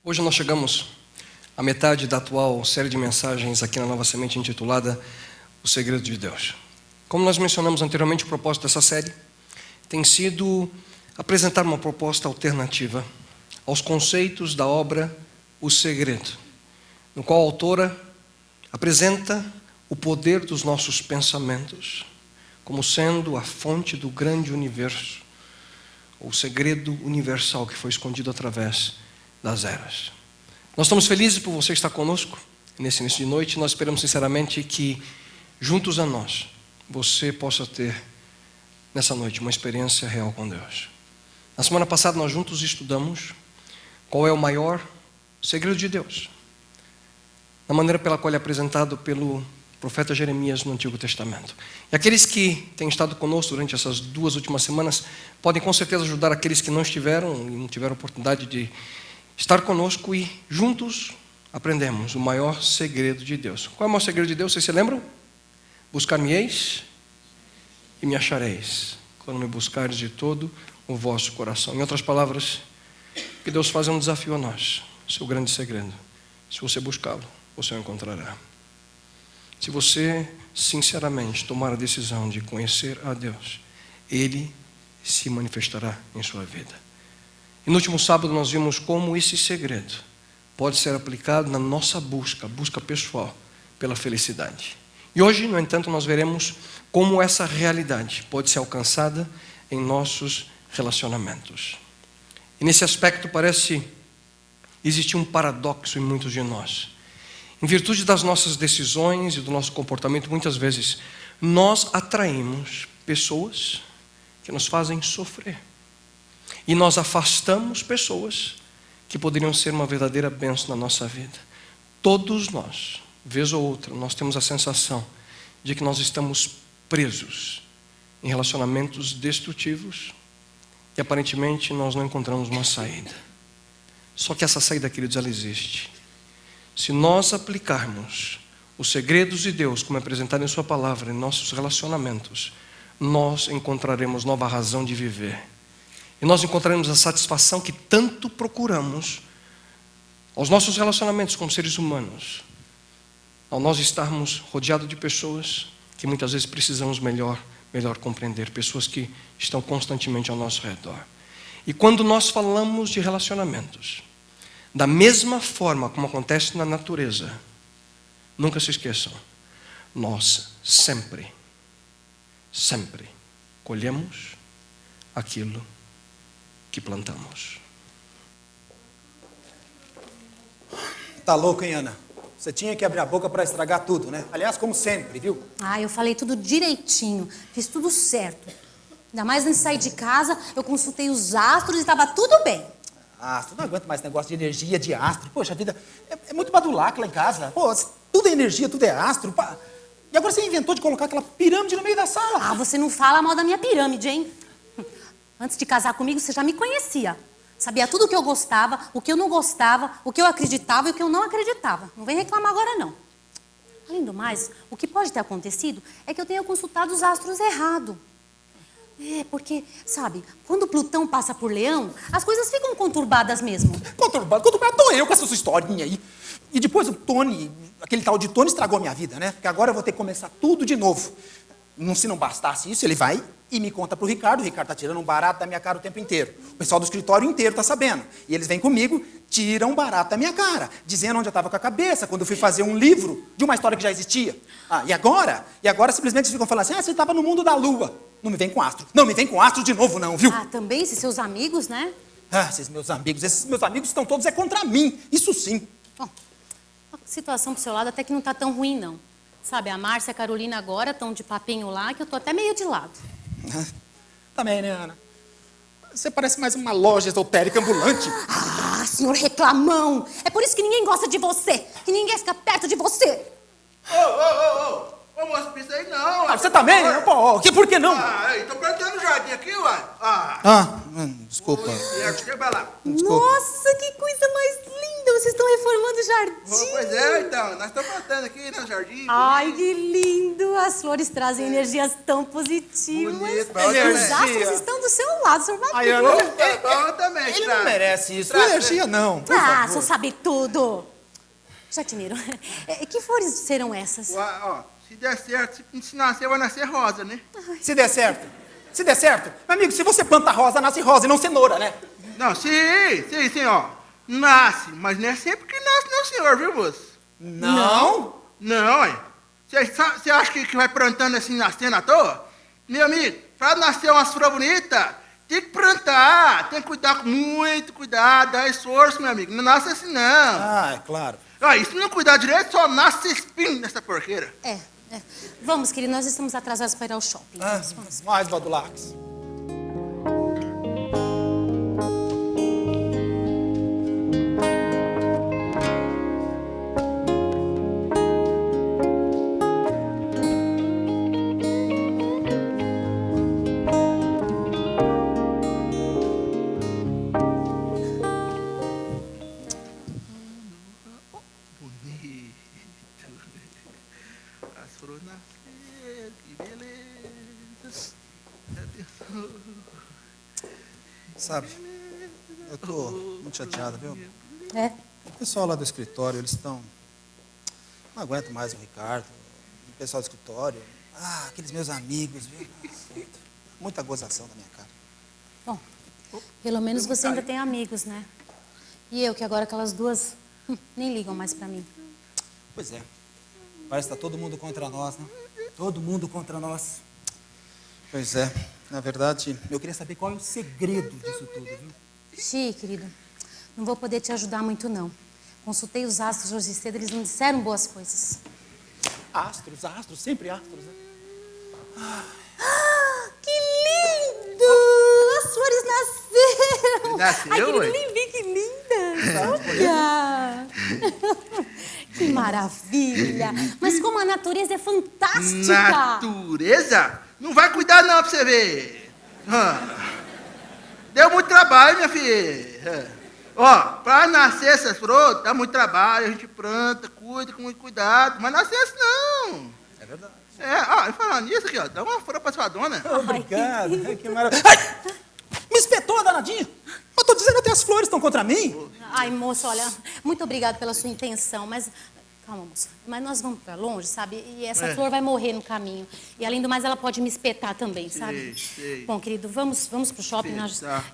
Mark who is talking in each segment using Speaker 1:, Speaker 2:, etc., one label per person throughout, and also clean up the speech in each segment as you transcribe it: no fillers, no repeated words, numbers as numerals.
Speaker 1: Hoje nós chegamos à metade da atual série de mensagens aqui na Nova Semente intitulada O Segredo de Deus. Como nós mencionamos anteriormente, o propósito dessa série tem sido apresentar uma proposta alternativa aos conceitos da obra O Segredo, no qual a autora apresenta o poder dos nossos pensamentos como sendo a fonte do grande universo, o segredo universal que foi escondido através das eras. Nós estamos felizes por você estar conosco nesse início de noite. Nós esperamos sinceramente que, juntos a nós, você possa ter, nessa noite, uma experiência real com Deus. Na semana passada, nós juntos estudamos qual é o maior segredo de Deus, na maneira pela qual ele é apresentado pelo profeta Jeremias no Antigo Testamento. E aqueles que têm estado conosco durante essas 2 últimas semanas podem com certeza ajudar aqueles que não estiveram e não tiveram oportunidade de estar conosco e juntos aprendemos o maior segredo de Deus. Qual é o maior segredo de Deus? Vocês se lembram? Buscar-me-eis e me achareis, quando me buscares de todo o vosso coração. Em outras palavras, o que Deus faz é um desafio a nós. Seu grande segredo. Se você buscá-lo, você o encontrará. Se você sinceramente tomar a decisão de conhecer a Deus, Ele se manifestará em sua vida. E no último sábado nós vimos como esse segredo pode ser aplicado na nossa busca pessoal pela felicidade. E hoje, no entanto, nós veremos como essa realidade pode ser alcançada em nossos relacionamentos. E nesse aspecto parece existir um paradoxo em muitos de nós. Em virtude das nossas decisões e do nosso comportamento, muitas vezes nós atraímos pessoas que nos fazem sofrer. E nós afastamos pessoas que poderiam ser uma verdadeira bênção na nossa vida. Todos nós, vez ou outra, nós temos a sensação de que nós estamos presos em relacionamentos destrutivos e aparentemente nós não encontramos uma saída. Só que essa saída, queridos, ela existe. Se nós aplicarmos os segredos de Deus, como é apresentado em sua palavra, em nossos relacionamentos, nós encontraremos nova razão de viver. E nós encontraremos a satisfação que tanto procuramos aos nossos relacionamentos como seres humanos, ao nós estarmos rodeados de pessoas que muitas vezes precisamos melhor compreender, pessoas que estão constantemente ao nosso redor. E quando nós falamos de relacionamentos, da mesma forma como acontece na natureza, nunca se esqueçam, nós sempre colhemos aquilo que plantamos.
Speaker 2: Tá louco, hein, Ana? Você tinha que abrir a boca para estragar tudo, né? Aliás, como sempre, viu?
Speaker 3: Eu falei tudo direitinho, fiz tudo certo. Ainda mais antes de sair de casa, eu consultei os astros e estava tudo bem.
Speaker 2: Astro, não aguento mais esse negócio de energia, de astro. Poxa vida, é muito badulaco lá em casa. Pô, tudo é energia, tudo é astro. Pá. E agora você inventou de colocar aquela pirâmide no meio da sala.
Speaker 3: Você não fala mal da minha pirâmide, hein? Antes de casar comigo, você já me conhecia. Sabia tudo o que eu gostava, o que eu não gostava, o que eu acreditava e o que eu não acreditava. Não vem reclamar agora, não. Além do mais, o que pode ter acontecido é que eu tenha consultado os astros errado. Porque, sabe, quando Plutão passa por Leão, as coisas ficam conturbadas mesmo.
Speaker 2: Conturbado tô eu com essa sua historinha aí. E depois o Tony, aquele tal de Tony estragou a minha vida, né? Porque agora eu vou ter que começar tudo de novo. Se não bastasse isso, ele vai e me conta pro Ricardo. O Ricardo tá tirando um barato da minha cara o tempo inteiro. O pessoal do escritório inteiro tá sabendo. E eles vêm comigo, tiram um barato da minha cara, dizendo onde eu tava com a cabeça, quando eu fui fazer um livro de uma história que já existia. E agora simplesmente ficam falando assim, você tava no mundo da lua. Não me vem com astro. Não me vem com astro de novo, não, viu?
Speaker 3: Também esses seus amigos, né?
Speaker 2: Esses meus amigos estão todos contra mim. Isso sim.
Speaker 3: Bom, a situação pro seu lado até que não tá tão ruim, não. Sabe, a Márcia e a Carolina agora estão de papinho lá, que eu tô até meio de lado.
Speaker 2: Também, né, Ana? Você parece mais uma loja esotérica ambulante.
Speaker 3: Senhor reclamão! É por isso que ninguém gosta de você, que ninguém fica perto de você.
Speaker 4: Ô, moço, isso aí não.
Speaker 2: Você também? Pô, por que não?
Speaker 4: Tô plantando jardim aqui, ué.
Speaker 2: Desculpa.
Speaker 4: Vai lá.
Speaker 2: Desculpa.
Speaker 3: Nossa, que coisa mais linda! Vocês estão reformando o jardim.
Speaker 4: Pois é, então, nós estamos plantando aqui no jardim.
Speaker 3: Ai, que lindo! As flores trazem energias tão positivas.
Speaker 4: Bonito,
Speaker 3: Os
Speaker 2: energia.
Speaker 3: astros estão do seu lado, senhor
Speaker 2: Ai,
Speaker 3: Matheus.
Speaker 2: Ana,
Speaker 4: Bom também,
Speaker 2: ele
Speaker 4: Trato.
Speaker 2: não merece isso.
Speaker 4: Trato.
Speaker 2: Energia não, por
Speaker 3: Ah,
Speaker 2: favor.
Speaker 3: senhor sabe tudo. Jardineiro, que flores serão essas?
Speaker 4: Ó, se der certo, se nascer, vai nascer rosa, né?
Speaker 2: Se der certo. Se der certo. Meu amigo, se você planta rosa, nasce rosa e não cenoura, né?
Speaker 4: Não, sim, ó. Nasce, mas não é sempre que nasce, não, senhor, viu, moço?
Speaker 2: Não?
Speaker 4: Não, ué. Você acha que vai plantando assim, nascendo à toa? Meu amigo, para nascer umas flores bonitas, tem que plantar, tem que cuidar com muito cuidado, dar esforço, meu amigo. Não nasce assim, não.
Speaker 2: Ah, é claro.
Speaker 4: Ó, e se não cuidar direito, só nasce espinho nessa porqueira.
Speaker 3: É. Vamos, querido, nós estamos atrasados para ir ao shopping.
Speaker 2: Ah,
Speaker 3: Vamos.
Speaker 2: mais Vadulax.
Speaker 4: Bonito. As flores nasceram, que beleza. Atenção.
Speaker 2: Sabe, eu tô muito chateado, viu?
Speaker 3: É.
Speaker 2: O pessoal lá do escritório, eles estão... Não aguento mais o Ricardo, o pessoal do escritório. Ah, aqueles meus amigos, viu? Muita gozação da minha cara.
Speaker 3: Bom, pelo menos você ainda tem amigos, né? E eu, que agora aquelas duas nem ligam mais pra mim.
Speaker 2: Pois é. Parece que tá todo mundo contra nós, né? Todo mundo contra nós. Pois é. Na verdade, eu queria saber qual é o segredo disso tudo, viu?
Speaker 3: Xi, querido, não vou poder te ajudar muito, não. Consultei os astros hoje cedo, eles não disseram boas coisas.
Speaker 2: Astros, sempre astros, né?
Speaker 3: Que lindo! As flores nasceram!
Speaker 4: Nasceu,
Speaker 3: Ai, querido,
Speaker 4: ué?
Speaker 3: nem vi, que linda! Olha! Que maravilha! Mas como a natureza é fantástica!
Speaker 4: Natureza? Não vai cuidar não pra você ver. Deu muito trabalho, minha filha. Ó, pra nascer essas flores, dá muito trabalho, a gente planta, cuida com muito cuidado, mas nascer assim não.
Speaker 2: É verdade.
Speaker 4: E falando nisso aqui, ó, dá uma flor pra sua dona.
Speaker 2: Obrigado. Que maravilha. Ai! Me espetou a danadinha. Eu tô dizendo até as flores estão contra mim.
Speaker 3: Ai, moça, olha, muito obrigada pela sua intenção, mas... Calma, moça. Mas nós vamos pra longe, sabe? E essa flor vai morrer no caminho. E, além do mais, ela pode me espetar também, sabe?
Speaker 4: Sei.
Speaker 3: Bom, querido, vamos pro shopping.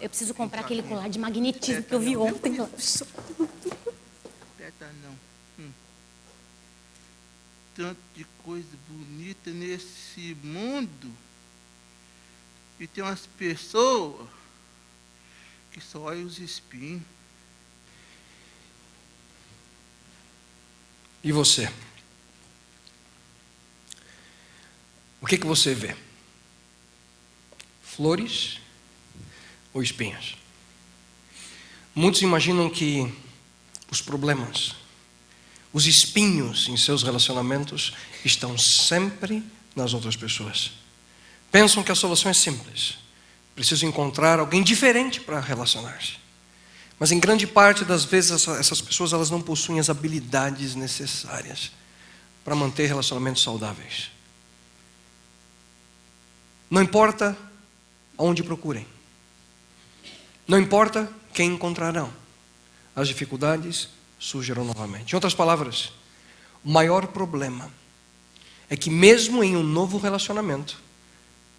Speaker 3: Eu preciso comprar aquele colar de magnetismo que eu vi ontem.
Speaker 4: Aperta não. Tanto de coisa bonita nesse mundo. E tem umas pessoas que só olham os espinhos.
Speaker 1: E você? O que você vê? Flores ou espinhos? Muitos imaginam que os problemas, os espinhos em seus relacionamentos estão sempre nas outras pessoas. Pensam que a solução é simples. Preciso encontrar alguém diferente para relacionar-se. Mas em grande parte das vezes essas pessoas elas não possuem as habilidades necessárias para manter relacionamentos saudáveis. Não importa aonde procurem. Não importa quem encontrarão. As dificuldades surgirão novamente. Em outras palavras, o maior problema é que mesmo em um novo relacionamento,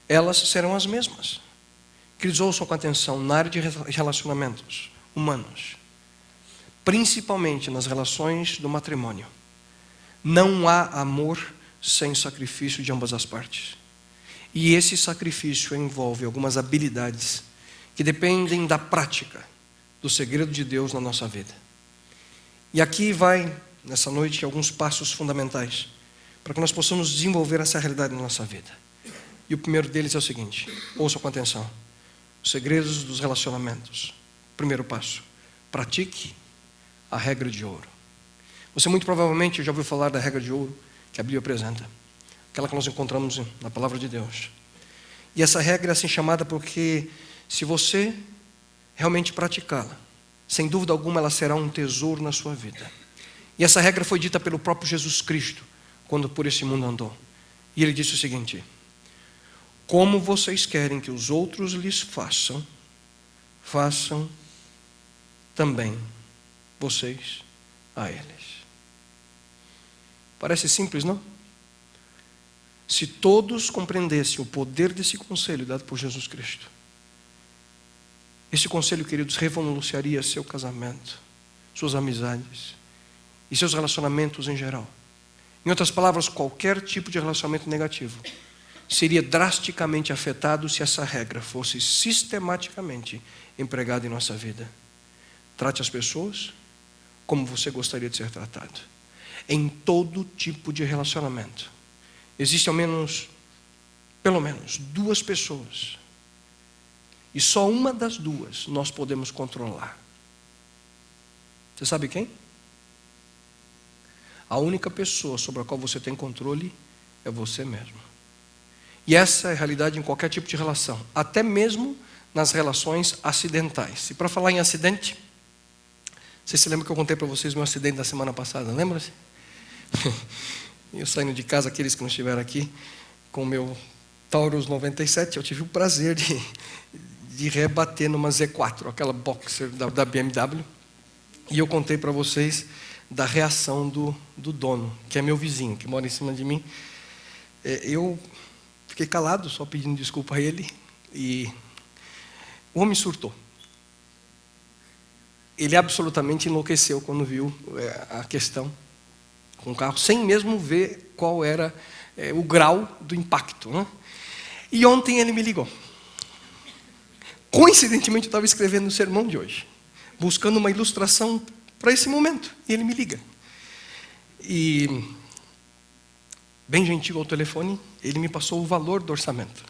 Speaker 1: elas serão as mesmas. Queridos, ouçam com atenção, na área de relacionamentos humanos, principalmente nas relações do matrimônio, não há amor sem sacrifício de ambas as partes. E esse sacrifício envolve algumas habilidades que dependem da prática, do segredo de Deus na nossa vida. E aqui vai, nessa noite, alguns passos fundamentais para que nós possamos desenvolver essa realidade na nossa vida. E o primeiro deles é o seguinte, ouçam com atenção, os segredos dos relacionamentos. Primeiro passo, pratique a regra de ouro. Você muito provavelmente já ouviu falar da regra de ouro que a Bíblia apresenta, aquela que nós encontramos na palavra de Deus. E essa regra é assim chamada porque se você realmente praticá-la, sem dúvida alguma ela será um tesouro na sua vida. E essa regra foi dita pelo próprio Jesus Cristo, quando por esse mundo andou. E ele disse o seguinte: como vocês querem que os outros lhes façam, façam também vocês a eles. Parece simples, não? Se todos compreendessem o poder desse conselho dado por Jesus Cristo, esse conselho, queridos, revolucionaria seu casamento, suas amizades e seus relacionamentos em geral. Em outras palavras, qualquer tipo de relacionamento negativo seria drasticamente afetado se essa regra fosse sistematicamente empregada em nossa vida. Trate as pessoas como você gostaria de ser tratado. Em todo tipo de relacionamento. Existem pelo menos duas pessoas. E só uma das duas nós podemos controlar. Você sabe quem? A única pessoa sobre a qual você tem controle é você mesmo. E essa é a realidade em qualquer tipo de relação, até mesmo nas relações acidentais. E para falar em acidente, você se lembra que eu contei para vocês meu acidente da semana passada, lembra-se? Eu saindo de casa, aqueles que não estiveram aqui, com o meu Taurus 97, eu tive o prazer de rebater numa Z4, aquela Boxer da BMW, e eu contei para vocês da reação do dono, que é meu vizinho, que mora em cima de mim. Eu fiquei calado, só pedindo desculpa a ele, e o homem surtou. Ele absolutamente enlouqueceu quando viu a questão com o carro, sem mesmo ver qual era o grau do impacto, né? E ontem ele me ligou. Coincidentemente eu estava escrevendo o sermão de hoje, buscando uma ilustração para esse momento, e ele me liga. E, bem gentil ao telefone, ele me passou o valor do orçamento.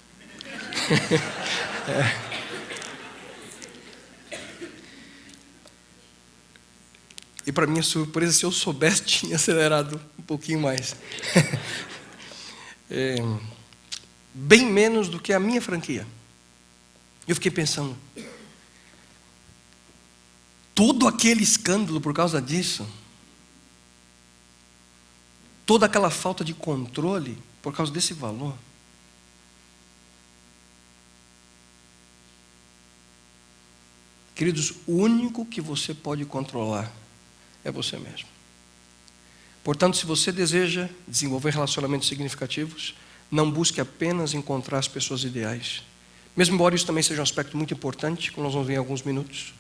Speaker 1: E para minha surpresa, se eu soubesse, tinha acelerado um pouquinho mais. Bem menos do que a minha franquia. Eu fiquei pensando, todo aquele escândalo por causa disso, toda aquela falta de controle por causa desse valor. Queridos, o único que você pode controlar é você mesmo. Portanto, se você deseja desenvolver relacionamentos significativos, não busque apenas encontrar as pessoas ideais. Mesmo embora isso também seja um aspecto muito importante, como nós vamos ver em alguns minutos,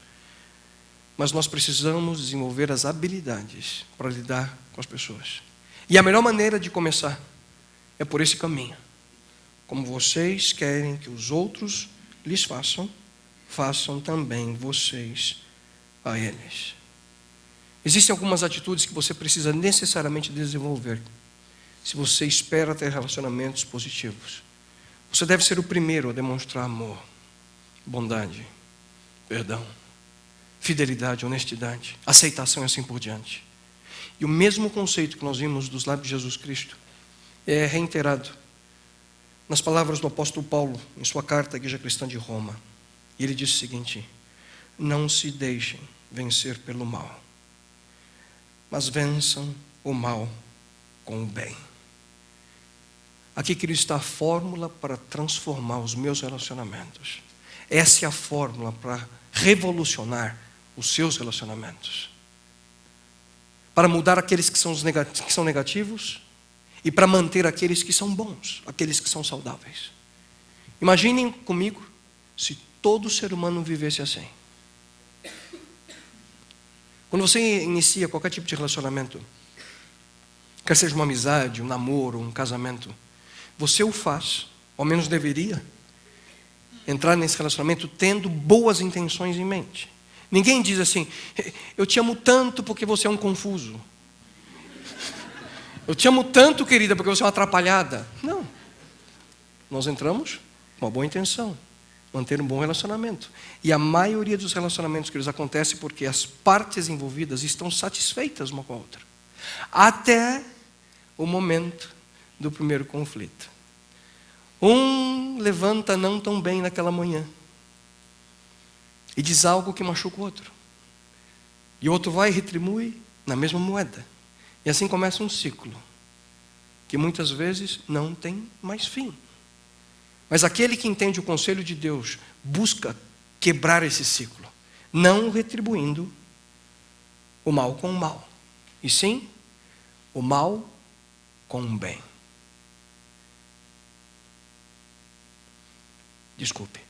Speaker 1: mas nós precisamos desenvolver as habilidades para lidar com as pessoas. E a melhor maneira de começar é por esse caminho. Como vocês querem que os outros lhes façam, façam também vocês a eles. Existem algumas atitudes que você precisa necessariamente desenvolver se você espera ter relacionamentos positivos. Você deve ser o primeiro a demonstrar amor, bondade, perdão, fidelidade, honestidade, aceitação e assim por diante. E o mesmo conceito que nós vimos dos lábios de Jesus Cristo é reiterado nas palavras do apóstolo Paulo em sua carta à Igreja Cristã de Roma. E ele diz o seguinte: não se deixem vencer pelo mal, mas vençam o mal com o bem. Aqui, querido, está a fórmula para transformar os meus relacionamentos. Essa é a fórmula para revolucionar os seus relacionamentos. Para mudar aqueles que são negativos e para manter aqueles que são bons, aqueles que são saudáveis. Imaginem comigo se todo ser humano vivesse assim. Quando você inicia qualquer tipo de relacionamento, quer seja uma amizade, um namoro, um casamento, você o faz, ou ao menos deveria, entrar nesse relacionamento tendo boas intenções em mente. Ninguém diz assim: eu te amo tanto porque você é um confuso. Eu te amo tanto, querida, porque você é uma atrapalhada. Não. Nós entramos com uma boa intenção, manter um bom relacionamento. E a maioria dos relacionamentos que eles acontecem porque as partes envolvidas estão satisfeitas uma com a outra. Até o momento do primeiro conflito. Um levanta não tão bem naquela manhã e diz algo que machuca o outro. E o outro vai e retribui na mesma moeda. E assim começa um ciclo, que muitas vezes não tem mais fim. Mas aquele que entende o conselho de Deus busca quebrar esse ciclo, não retribuindo o mal com o mal, e sim o mal com o bem. Desculpe,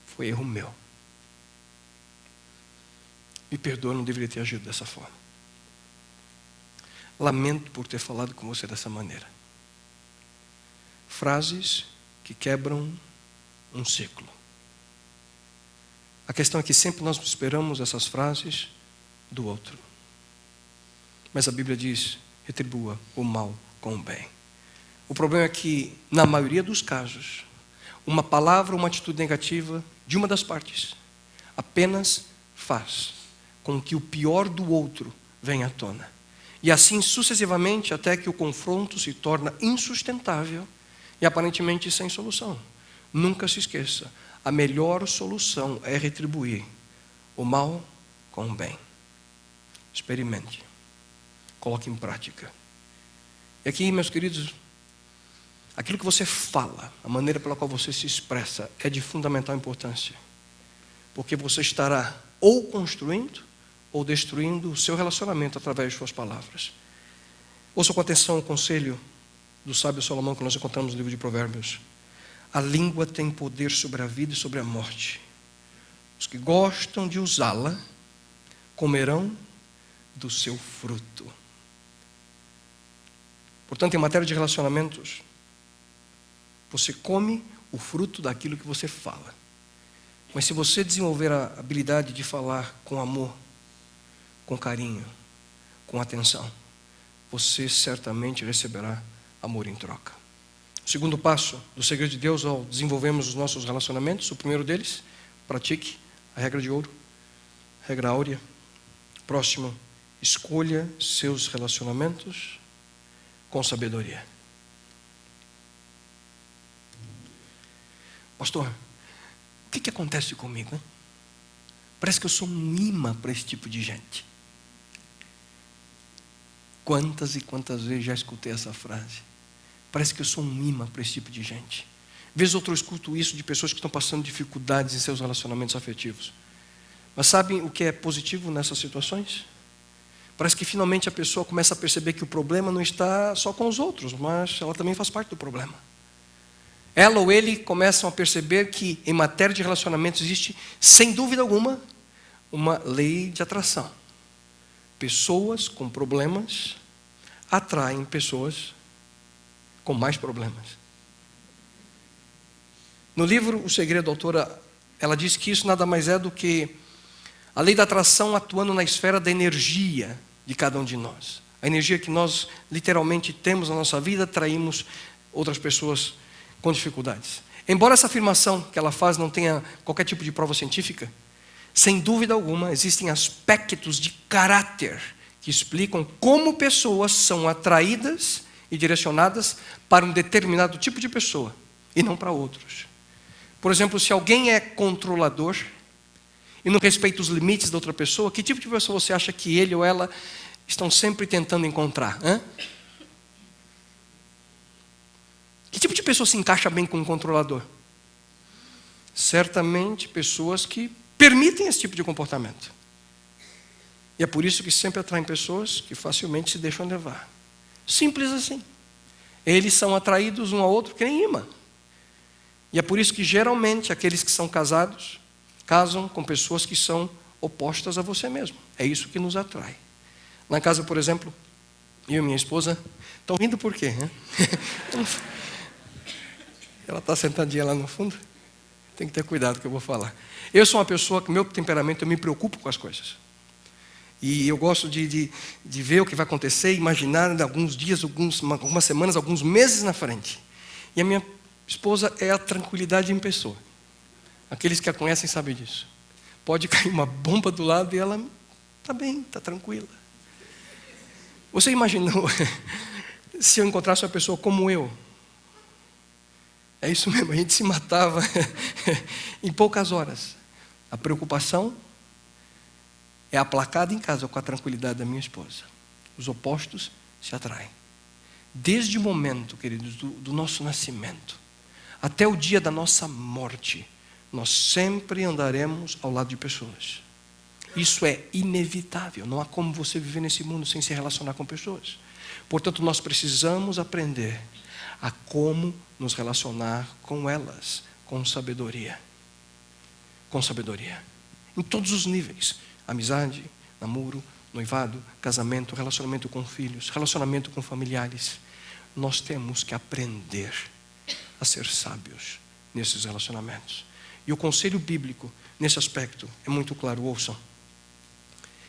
Speaker 1: foi erro meu. Me perdoa, não deveria ter agido dessa forma. Lamento por ter falado com você dessa maneira. Frases que quebram um ciclo. A questão é que sempre nós esperamos essas frases do outro. Mas a Bíblia diz, retribua o mal com o bem. O problema é que, na maioria dos casos, uma palavra ou uma atitude negativa de uma das partes apenas faz com que o pior do outro venha à tona. E assim sucessivamente até que o confronto se torna insustentável e aparentemente sem solução. Nunca se esqueça, a melhor solução é retribuir o mal com o bem. Experimente. Coloque em prática. E aqui, meus queridos, aquilo que você fala, a maneira pela qual você se expressa, é de fundamental importância. Porque você estará ou construindo ou destruindo o seu relacionamento através de suas palavras. Ouça com atenção o conselho do sábio Salomão que nós encontramos no livro de Provérbios. A língua tem poder sobre a vida e sobre a morte. Os que gostam de usá-la comerão do seu fruto. Portanto, em matéria de relacionamentos, você come o fruto daquilo que você fala. Mas se você desenvolver a habilidade de falar com amor, com carinho, com atenção, você certamente receberá amor em troca. O segundo passo do segredo de Deus ao desenvolvermos os nossos relacionamentos, o primeiro deles, pratique a regra de ouro, regra áurea. Próximo, escolha seus relacionamentos com sabedoria. Pastor, o que acontece comigo, hein? Parece que eu sou um imã para esse tipo de gente. Quantas e quantas vezes já escutei essa frase? Parece que eu sou um imã para esse tipo de gente. Vez ou outra eu escuto isso de pessoas que estão passando dificuldades em seus relacionamentos afetivos. Mas sabem o que é positivo nessas situações? Parece que finalmente a pessoa começa a perceber que o problema não está só com os outros, mas ela também faz parte do problema. Ela ou ele começam a perceber que em matéria de relacionamentos existe, sem dúvida alguma, uma lei de atração. Pessoas com problemas atraem pessoas com mais problemas. No livro O Segredo, a autora, ela diz que isso nada mais é do que a lei da atração atuando na esfera da energia de cada um de nós. A energia que nós literalmente temos na nossa vida, atraímos outras pessoas com dificuldades. Embora essa afirmação que ela faz não tenha qualquer tipo de prova científica, sem dúvida alguma, existem aspectos de caráter que explicam como pessoas são atraídas e direcionadas para um determinado tipo de pessoa e não para outros. Por exemplo, se alguém é controlador e não respeita os limites da outra pessoa, que tipo de pessoa você acha que ele ou ela estão sempre tentando encontrar? Que tipo de pessoa se encaixa bem com um controlador? Certamente pessoas que permitem esse tipo de comportamento. E é por isso que sempre atraem pessoas que facilmente se deixam levar. Simples assim. Eles são atraídos um ao outro que nem imã. E é por isso que geralmente aqueles que são casados casam com pessoas que são opostas a você mesmo. É isso que nos atrai. Na casa, por exemplo, eu e minha esposa, estão rindo por quê? Né? Ela está sentadinha lá no fundo. Tem que ter cuidado com o que eu vou falar. Eu sou uma pessoa que, meu temperamento, eu me preocupo com as coisas. E eu gosto de ver o que vai acontecer, imaginar alguns dias, algumas semanas, alguns meses na frente. E a minha esposa é a tranquilidade em pessoa. Aqueles que a conhecem sabem disso. Pode cair uma bomba do lado e ela está bem, está tranquila. Você imaginou se eu encontrasse uma pessoa como eu? É isso mesmo, a gente se matava em poucas horas. A preocupação é aplacada em casa com a tranquilidade da minha esposa. os opostos se atraem. Desde o momento, queridos, do nosso nascimento, até o dia da nossa morte, nós sempre andaremos ao lado de pessoas. Isso é inevitável, não há como você viver nesse mundo sem se relacionar com pessoas. Portanto, nós precisamos aprender a como nos relacionar com elas, com sabedoria. Com sabedoria. Em todos os níveis. Amizade, namoro, noivado, casamento, relacionamento com filhos, relacionamento com familiares. Nós temos que aprender a ser sábios nesses relacionamentos. E o conselho bíblico, nesse aspecto, é muito claro. Ouçam.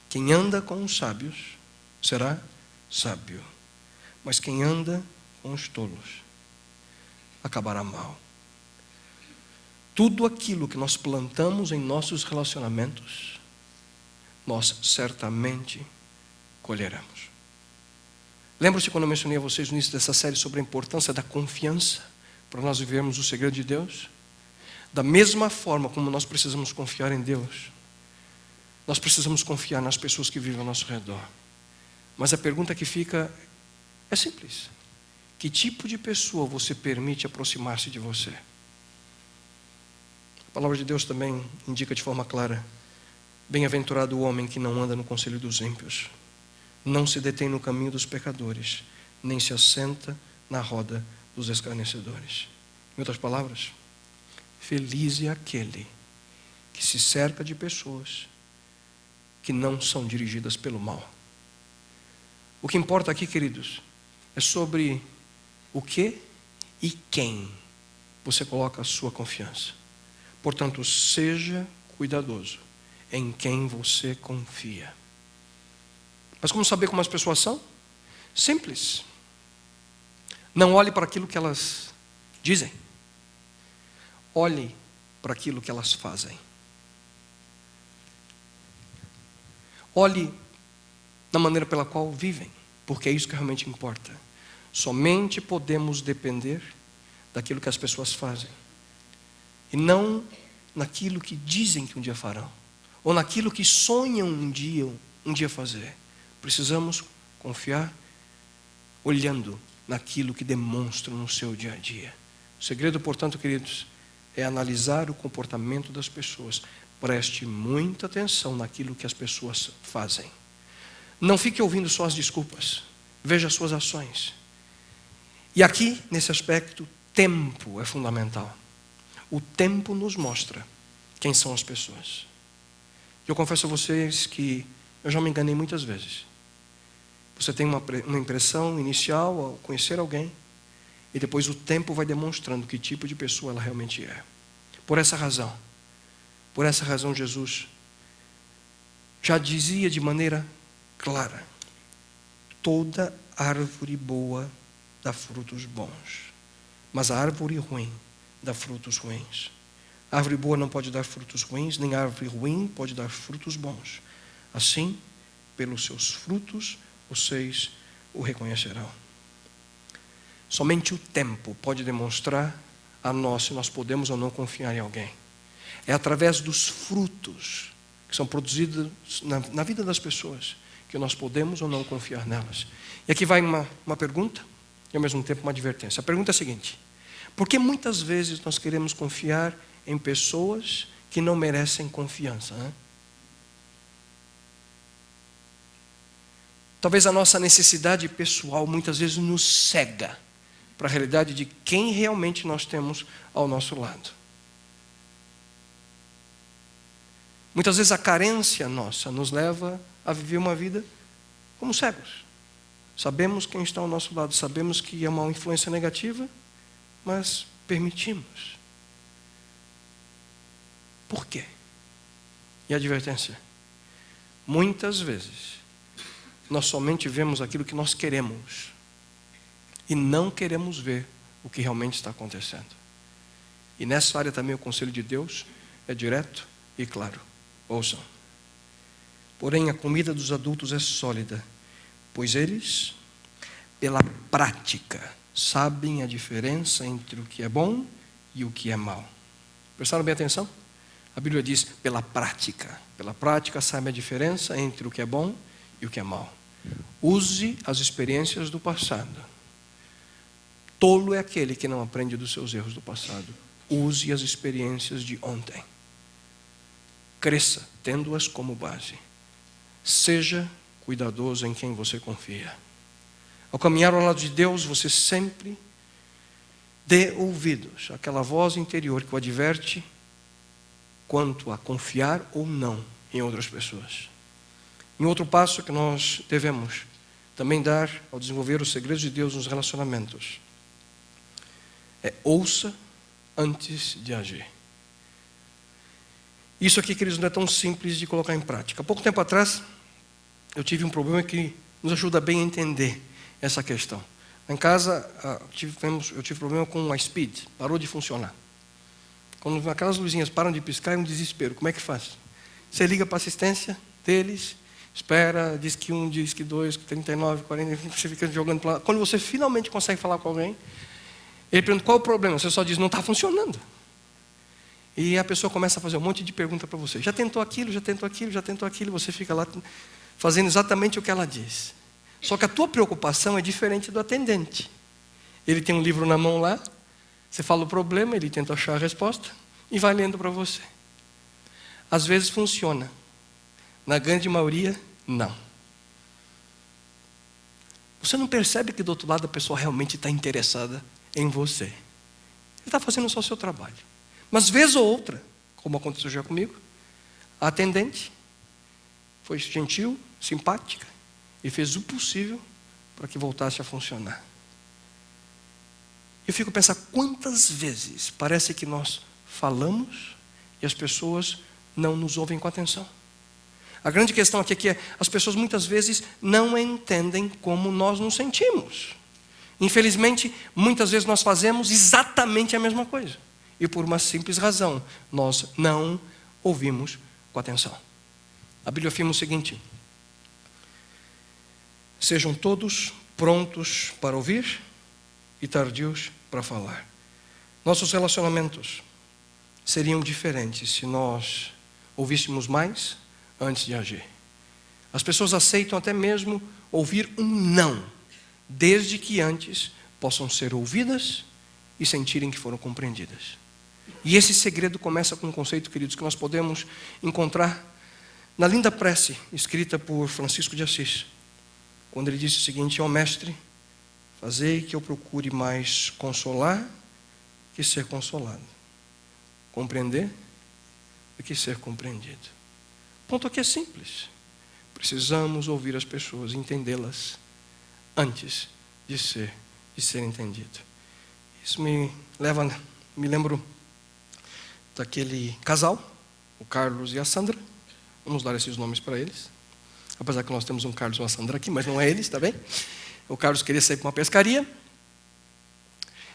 Speaker 1: Quem anda com os sábios será sábio. Mas quem anda com os tolos acabará mal. Tudo aquilo que nós plantamos em nossos relacionamentos, nós certamente colheremos. Lembra-se quando eu mencionei a vocês no início dessa série sobre a importância da confiança para nós vivermos o segredo de Deus? Da mesma forma como nós precisamos confiar em Deus, nós precisamos confiar nas pessoas que vivem ao nosso redor. Mas a pergunta que fica é simples. Que tipo de pessoa você permite aproximar-se de você? A palavra de Deus também indica de forma clara: bem-aventurado o homem que não anda no conselho dos ímpios, não se detém no caminho dos pecadores, nem se assenta na roda dos escarnecedores. Em outras palavras, feliz é aquele que se cerca de pessoas que não são dirigidas pelo mal. O que importa aqui, queridos, é sobre o que e quem você coloca a sua confiança. Portanto, seja cuidadoso em quem você confia. Mas como saber como as pessoas são? Simples. Não olhe para aquilo que elas dizem. Olhe para aquilo que elas fazem. Olhe na maneira pela qual vivem, porque é isso que realmente importa. Somente podemos depender daquilo que as pessoas fazem, e não naquilo que dizem que um dia farão, ou naquilo que sonham um dia fazer. Precisamos confiar olhando naquilo que demonstram no seu dia a dia. O segredo, portanto, queridos, é analisar o comportamento das pessoas. Preste muita atenção naquilo que as pessoas fazem. Não fique ouvindo só as desculpas. Veja as suas ações. E aqui, nesse aspecto, tempo é fundamental. O tempo nos mostra quem são as pessoas. Eu confesso a vocês que eu já me enganei muitas vezes. Você tem uma impressão inicial ao conhecer alguém, e depois o tempo vai demonstrando que tipo de pessoa ela realmente é. Por essa razão, Jesus já dizia de maneira clara: toda árvore boa dá frutos bons, mas a árvore ruim dá frutos ruins. A árvore boa não pode dar frutos ruins, nem a árvore ruim pode dar frutos bons. Assim, pelos seus frutos, vocês o reconhecerão. Somente o tempo pode demonstrar a nós se nós podemos ou não confiar em alguém. É através dos frutos que são produzidos na vida das pessoas que nós podemos ou não confiar nelas. E aqui vai uma pergunta e ao mesmo tempo uma advertência. A pergunta é a seguinte: por que muitas vezes nós queremos confiar em pessoas que não merecem confiança? Talvez a nossa necessidade pessoal muitas vezes nos cega para a realidade de quem realmente nós temos ao nosso lado. Muitas vezes a carência nossa nos leva a viver uma vida como cegos. Sabemos quem está ao nosso lado, sabemos que é uma influência negativa, mas permitimos. Por quê? E a advertência: muitas vezes nós somente vemos aquilo que nós queremos e não queremos ver o que realmente está acontecendo. E nessa área também o conselho de Deus é direto e claro. Ouçam. Porém, a comida dos adultos é sólida, pois eles, pela prática, sabem a diferença entre o que é bom e o que é mal. Prestaram bem atenção? A Bíblia diz pela prática. Pela prática, sabe a diferença entre o que é bom e o que é mal. Use as experiências do passado. Tolo é aquele que não aprende dos seus erros do passado. Use as experiências de ontem. Cresça, tendo-as como base. Seja cuidadoso em quem você confia. Ao caminhar ao lado de Deus, você sempre dê ouvidos àquela voz interior que o adverte quanto a confiar ou não em outras pessoas. Em outro passo que nós devemos também dar ao desenvolver os segredos de Deus nos relacionamentos é ouça antes de agir. Isso aqui, queridos, não é tão simples de colocar em prática. Há pouco tempo atrás, eu tive um problema que nos ajuda bem a entender essa questão. Em casa, eu tive problema com a speed, parou de funcionar. Quando aquelas luzinhas param de piscar, é um desespero. Como é que faz? Você liga para a assistência deles, espera, diz que 1, diz que 2, 39, 40, você fica jogando para lá. Quando você finalmente consegue falar com alguém, ele pergunta qual é o problema, você só diz, não está funcionando. E a pessoa começa a fazer um monte de perguntas para você. Já tentou aquilo, já tentou aquilo, já tentou aquilo. Você fica lá fazendo exatamente o que ela diz. Só que a tua preocupação é diferente do atendente. Ele tem um livro na mão lá, você fala o problema, ele tenta achar a resposta e vai lendo para você. Às vezes funciona. Na grande maioria, não. Você não percebe que do outro lado a pessoa realmente está interessada em você. Ele está fazendo só o seu trabalho. Mas vez ou outra, como aconteceu já comigo, a atendente foi gentil, simpática e fez o possível para que voltasse a funcionar. Eu fico pensando quantas vezes parece que nós falamos e as pessoas não nos ouvem com atenção. A grande questão aqui é que as pessoas muitas vezes não entendem como nós nos sentimos. Infelizmente, muitas vezes nós fazemos exatamente a mesma coisa. E por uma simples razão, nós não ouvimos com atenção. A Bíblia afirma o seguinte: sejam todos prontos para ouvir e tardios para falar. Nossos relacionamentos seriam diferentes se nós ouvíssemos mais antes de agir. As pessoas aceitam até mesmo ouvir um não, desde que antes possam ser ouvidas e sentirem que foram compreendidas. E esse segredo começa com um conceito, queridos, que nós podemos encontrar na linda prece escrita por Francisco de Assis, quando ele disse o seguinte: ó mestre, fazei que eu procure mais consolar que ser consolado, compreender do que ser compreendido. O ponto aqui é simples. Precisamos ouvir as pessoas, entendê-las antes de ser entendido. Isso me lembro daquele casal, o Carlos e a Sandra. Vamos dar esses nomes para eles. Apesar que nós temos um Carlos e uma Sandra aqui, mas não é eles, tá bem? O Carlos queria sair para uma pescaria,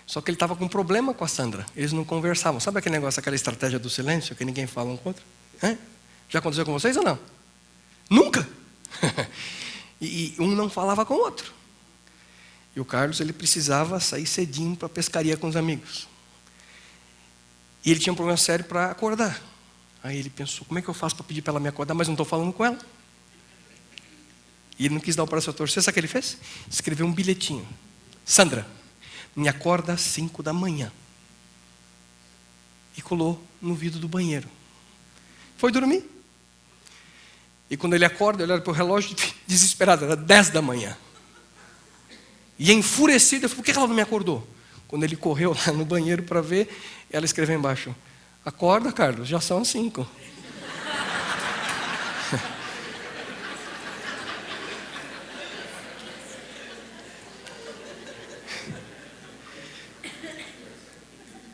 Speaker 1: só que ele estava com um problema com a Sandra. Eles não conversavam. Sabe aquele negócio, aquela estratégia do silêncio, que ninguém fala um com o outro? Já aconteceu com vocês ou não? Nunca! E um não falava com o outro. E o Carlos, ele precisava sair cedinho para a pescaria com os amigos. E ele tinha um problema sério para acordar. Aí ele pensou, como é que eu faço para pedir para ela me acordar, mas não estou falando com ela? E ele não quis dar o braço a torcer. Sabe o que ele fez? Escreveu um bilhetinho. Sandra, me acorda às 5 da manhã. E colou no vidro do banheiro. Foi dormir. E quando ele acorda, ele olha para o relógio desesperado, era 10 da manhã. E enfurecido, eu falei, por que ela não me acordou? Quando ele correu lá no banheiro para ver, ela escreveu embaixo: acorda, Carlos, já são as 5.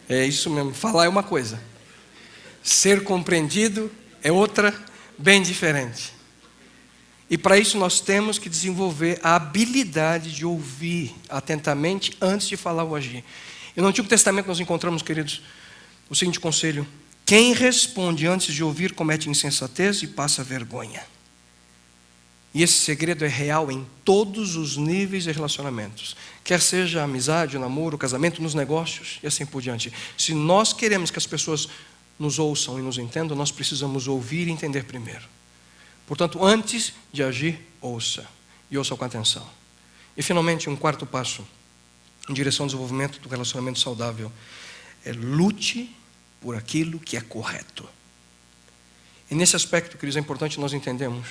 Speaker 1: É isso mesmo, falar é uma coisa, ser compreendido é outra, bem diferente. E para isso nós temos que desenvolver a habilidade de ouvir atentamente antes de falar ou agir. E no Antigo Testamento nós encontramos, queridos, o seguinte conselho: quem responde antes de ouvir comete insensatez e passa vergonha. E esse segredo é real em todos os níveis de relacionamentos. Quer seja a amizade, o namoro, o casamento, nos negócios e assim por diante. Se nós queremos que as pessoas nos ouçam e nos entendam, nós precisamos ouvir e entender primeiro. Portanto, antes de agir, ouça. e ouça com atenção. E finalmente, um quarto passo em direção ao desenvolvimento do relacionamento saudável é lute por aquilo que é correto. E nesse aspecto, queridos, é importante nós entendermos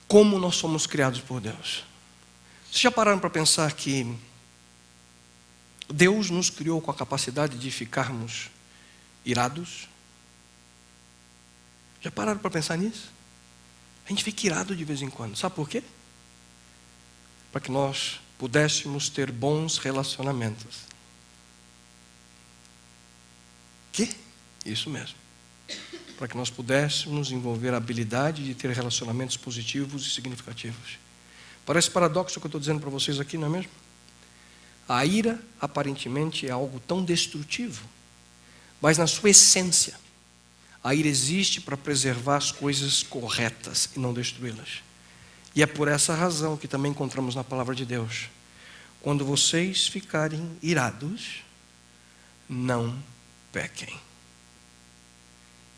Speaker 1: como nós somos criados por Deus. Vocês já pararam para pensar que Deus nos criou com a capacidade de ficarmos irados? Já pararam para pensar nisso? A gente fica irado de vez em quando. Sabe por quê? Para que nós pudéssemos ter bons relacionamentos. Que? Isso mesmo. Para que nós pudéssemos desenvolver a habilidade de ter relacionamentos positivos e significativos. Parece paradoxo o que eu estou dizendo para vocês aqui, não é mesmo? A ira, aparentemente, é algo tão destrutivo, mas na sua essência, a ira existe para preservar as coisas corretas e não destruí-las. E é por essa razão que também encontramos na palavra de Deus. Quando vocês ficarem irados, não pequem.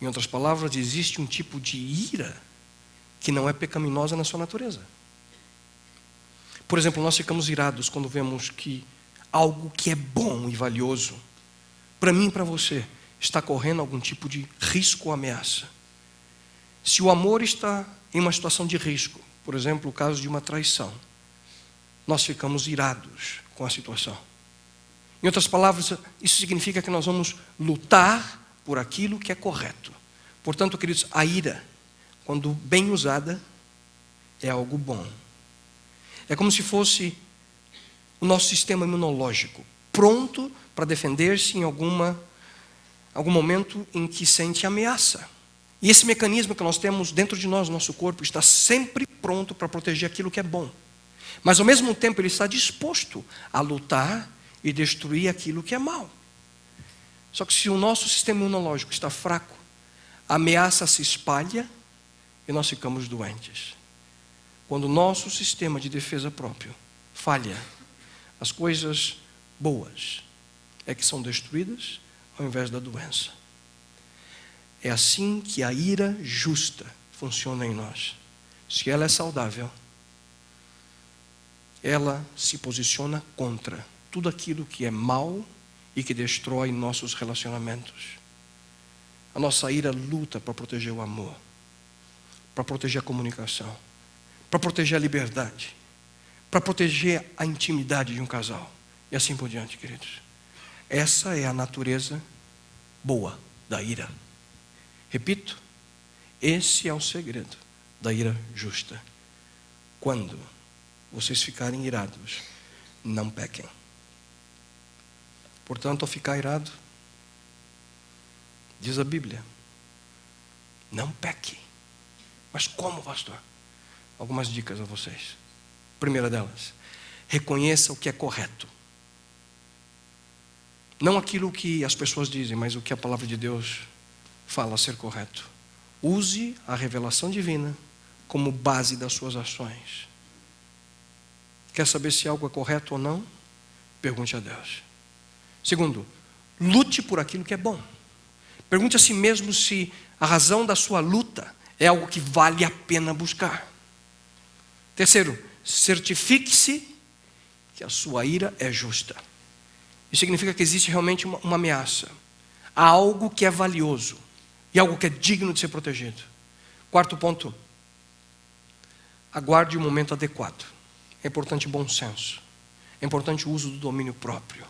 Speaker 1: Em outras palavras, existe um tipo de ira que não é pecaminosa na sua natureza. Por exemplo, nós ficamos irados quando vemos que algo que é bom e valioso, para mim e para você, está correndo algum tipo de risco ou ameaça. Se o amor está em uma situação de risco, por exemplo, o caso de uma traição, nós ficamos irados com a situação. Em outras palavras, isso significa que nós vamos lutar por aquilo que é correto. Portanto, queridos, a ira, quando bem usada, é algo bom. É como se fosse o nosso sistema imunológico, pronto para defender-se em algum momento em que sente ameaça. E esse mecanismo que nós temos dentro de nós, nosso corpo, está sempre pronto para proteger aquilo que é bom. Mas, ao mesmo tempo, ele está disposto a lutar e destruir aquilo que é mal. Só que se o nosso sistema imunológico está fraco, a ameaça se espalha e nós ficamos doentes. Quando o nosso sistema de defesa próprio falha, as coisas boas é que são destruídas ao invés da doença. É assim que a ira justa funciona em nós. Se ela é saudável, ela se posiciona contra tudo aquilo que é mal e que destrói nossos relacionamentos. A nossa ira luta para proteger o amor, para proteger a comunicação, para proteger a liberdade, para proteger a intimidade de um casal. E assim por diante, queridos. Essa é a natureza boa da ira. Repito, esse é o segredo da ira justa. Quando vocês ficarem irados, não pequem. Portanto, ao ficar irado, diz a Bíblia, não peque. Mas como, pastor? Algumas dicas a vocês. Primeira delas, reconheça o que é correto. Não aquilo que as pessoas dizem, mas o que a palavra de Deus fala ser correto. Use a revelação divina como base das suas ações. Quer saber se algo é correto ou não? Pergunte a Deus. Segundo, lute por aquilo que é bom. Pergunte a si mesmo se a razão da sua luta é algo que vale a pena buscar. Terceiro, certifique-se que a sua ira é justa. Isso significa que existe realmente uma ameaça. Há algo que é valioso e algo que é digno de ser protegido. Quarto ponto, aguarde o momento adequado. É importante bom senso. É importante o uso do domínio próprio.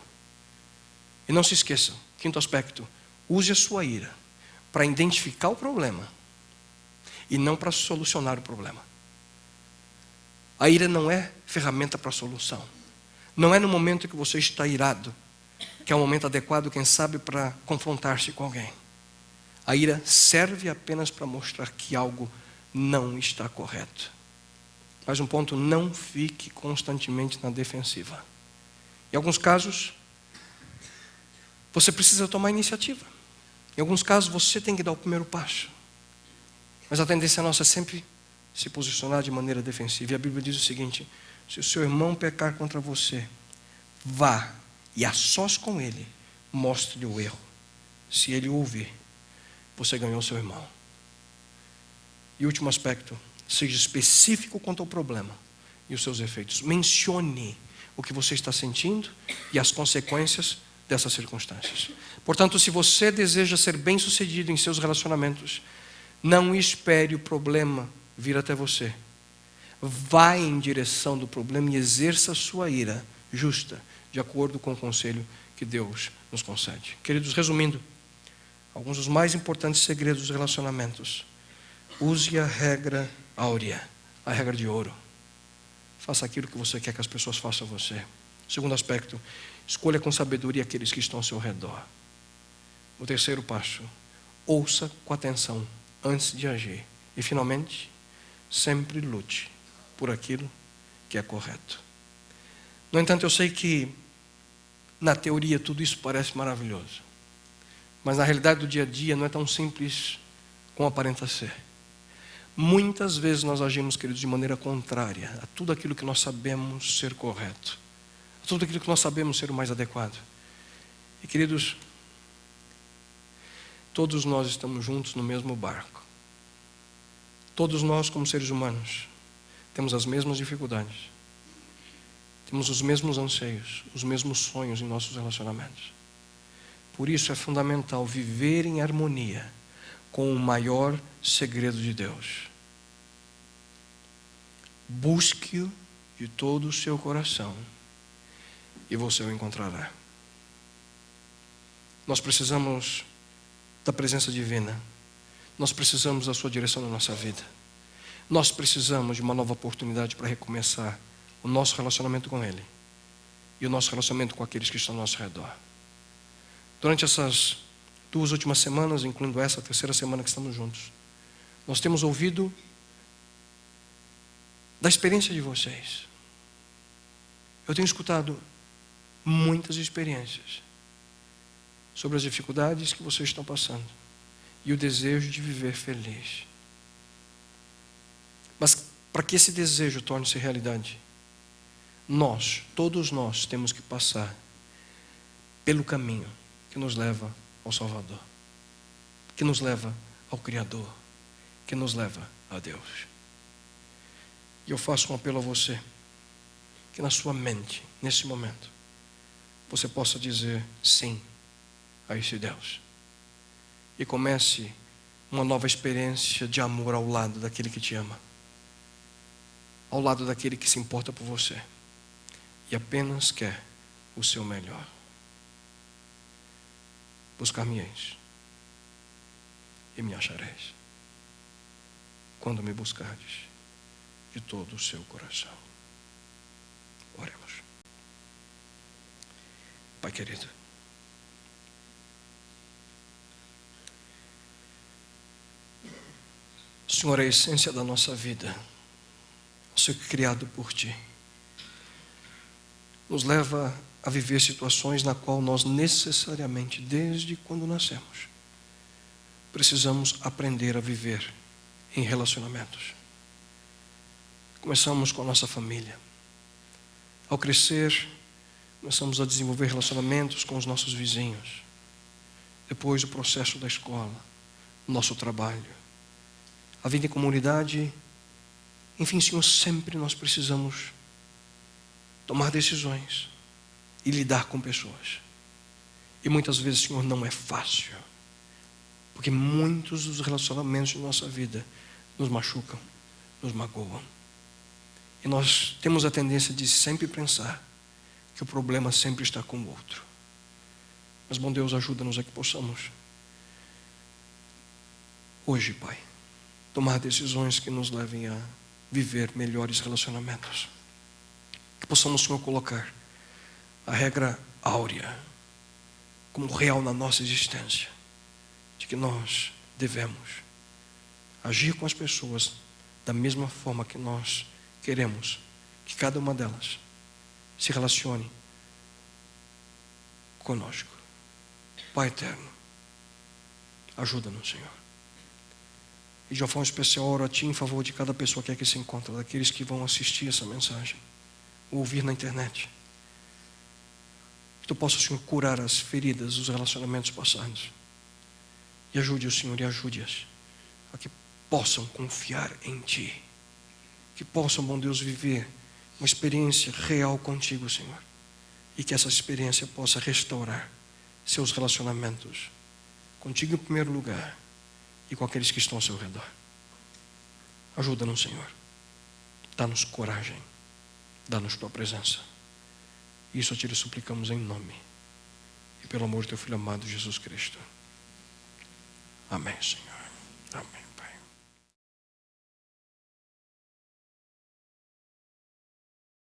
Speaker 1: E não se esqueçam, quinto aspecto, use a sua ira para identificar o problema e não para solucionar o problema. A ira não é ferramenta para solução. Não é no momento que você está irado que é o momento adequado, quem sabe, para confrontar-se com alguém. A ira serve apenas para mostrar que algo não está correto. Mas um ponto, não fique constantemente na defensiva. Em alguns casos, você precisa tomar iniciativa. Em alguns casos, você tem que dar o primeiro passo. Mas a tendência nossa é sempre se posicionar de maneira defensiva. E a Bíblia diz o seguinte, se o seu irmão pecar contra você, vá e a sós com ele, mostre-lhe o erro. Se ele o ouvir, você ganhou seu irmão. E último aspecto, Seja específico quanto ao problema e os seus efeitos. Mencione o que você está sentindo e as consequências dessas circunstâncias. Portanto, se você deseja ser bem-sucedido em seus relacionamentos, não espere o problema vir até você. Vá em direção do problema e exerça a sua ira justa, de acordo com o conselho que Deus nos concede. Queridos, resumindo, alguns dos mais importantes segredos dos relacionamentos. Use a regra áurea, a regra de ouro. Faça aquilo que você quer que as pessoas façam a você. Segundo aspecto, escolha com sabedoria aqueles que estão ao seu redor. O terceiro passo, ouça com atenção antes de agir. E finalmente, sempre lute por aquilo que é correto. No entanto, eu sei que na teoria tudo isso parece maravilhoso, mas na realidade do dia a dia não é tão simples como aparenta ser. Muitas vezes nós agimos, queridos, de maneira contrária a tudo aquilo que nós sabemos ser correto, a tudo aquilo que nós sabemos ser o mais adequado. E, queridos, todos nós estamos juntos no mesmo barco. Todos nós, como seres humanos, temos as mesmas dificuldades, temos os mesmos anseios, os mesmos sonhos em nossos relacionamentos. Por isso é fundamental viver em harmonia com o maior segredo de Deus. Busque-o de todo o seu coração e você o encontrará. Nós precisamos da presença divina. Nós precisamos da sua direção na nossa vida. Nós precisamos de uma nova oportunidade para recomeçar o nosso relacionamento com Ele e o nosso relacionamento com aqueles que estão ao nosso redor. Durante essas 2 últimas semanas, incluindo essa terceira semana que estamos juntos, nós temos ouvido da experiência de vocês. Eu tenho escutado muitas experiências sobre as dificuldades que vocês estão passando e o desejo de viver feliz. Mas para que esse desejo torne-se realidade, todos nós temos que passar pelo caminho que nos leva ao Salvador, que nos leva ao Criador, que nos leva a Deus. E eu faço um apelo a você, que na sua mente, nesse momento, você possa dizer sim a esse Deus. E comece uma nova experiência de amor ao lado daquele que te ama, ao lado daquele que se importa por você e apenas quer o seu melhor. Buscar-me-eis e me achareis, quando me buscardes de todo o seu coração. Oremos. Pai querido, o Senhor é a essência da nossa vida, o Senhor criado por Ti. Nos leva a viver situações na qual nós necessariamente, desde quando nascemos, precisamos aprender a viver em relacionamentos. Começamos com a nossa família. Ao crescer, começamos a desenvolver relacionamentos com os nossos vizinhos. Depois o processo da escola, o nosso trabalho, a vida em comunidade. Enfim, Senhor, sempre nós precisamos tomar decisões e lidar com pessoas. E muitas vezes, Senhor, não é fácil, porque muitos dos relacionamentos de nossa vida nos machucam, nos magoam. E nós temos a tendência de sempre pensar que o problema sempre está com o outro. Mas, bom Deus, ajuda-nos a que possamos hoje, Pai, tomar decisões que nos levem a viver melhores relacionamentos. Que possamos, Senhor, colocar a regra áurea como real na nossa existência, de que nós devemos agir com as pessoas da mesma forma que nós queremos que cada uma delas se relacione conosco. Pai eterno, ajuda-nos, Senhor. E de uma forma especial, oro a Ti em favor de cada pessoa que aqui se encontra, daqueles que vão assistir essa mensagem, ou ouvir na internet. Que Tu possa, Senhor, curar as feridas dos relacionamentos passados. E ajude o Senhor e ajude-as a que possam confiar em Ti que possam, bom Deus, viver uma experiência real contigo, Senhor. E que essa experiência possa restaurar seus relacionamentos contigo em primeiro lugar e com aqueles que estão ao seu redor. Ajuda-nos, Senhor. Dá-nos coragem. Dá-nos tua presença. Isso a ti lhe suplicamos em nome e pelo amor do teu Filho amado Jesus Cristo. Amém, Senhor. Amém.